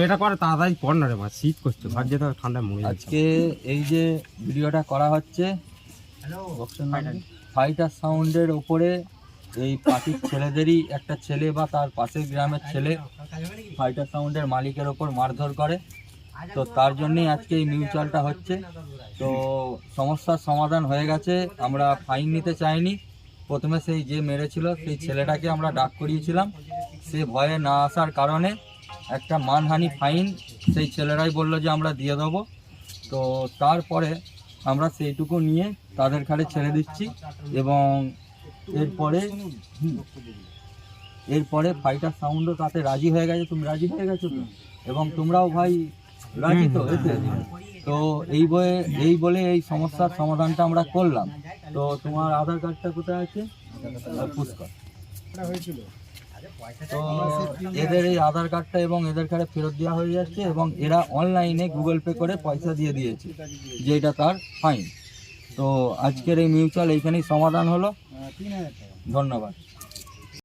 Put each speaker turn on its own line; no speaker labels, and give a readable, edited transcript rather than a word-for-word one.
এটা করে তাড়াতাড়ি কর না রে মা, শীত করছে, ঘর যেতে হবে, ঠান্ডায় মরে যাচ্ছে।
আজকে এই যে ভিডিওটা করা হচ্ছে ফাইটার সাউন্ডের ওপরে, এই পার্টির ছেলেদেরই একটা ছেলে বা তার পাশের গ্রামের ছেলে ফাইটার সাউন্ডের মালিকের ওপর মারধর করে। তো তার জন্যই আজকে এই মিউচুয়ালটা হচ্ছে। তো সমস্যার সমাধান হয়ে গেছে, আমরা ফাইন নিতে চাইনি। প্রথমে সেই যে মেরেছিল সেই ছেলেটাকে আমরা ডাক করিয়েছিলাম, সে ভয়ে না আসার কারণে একটা মানহানি ফাইন সেই ছেলেরাই বললো যে আমরা দিয়ে দেবো। তো তারপরে আমরা সেইটুকু নিয়ে তাদের ঘাড়ে ছেড়ে দিচ্ছি। এবং এরপরে ফাইটার সাউন্ডও তাতে রাজি হয়ে গেছে। তুমি রাজি হয়ে গেছো তো? এবং তোমরাও ভাই রাজি তো এতে? তো এই বলে এই সমস্যার সমাধানটা আমরা করলাম। তো তোমার আধার কার্ডটা কোথায় আছে? পুষ্কর। তো এদের এই আধার কার্ডটা এবং এদের কার্ডে ফেরত দেওয়া হয়ে যাচ্ছে, এবং এরা অনলাইনে গুগল পে করে পয়সা দিয়ে দিয়েছে, যেটা তার ফাইন। তো আজকের এই মিউচুয়াল এইখানেই সমাধান হলো। ধন্যবাদ।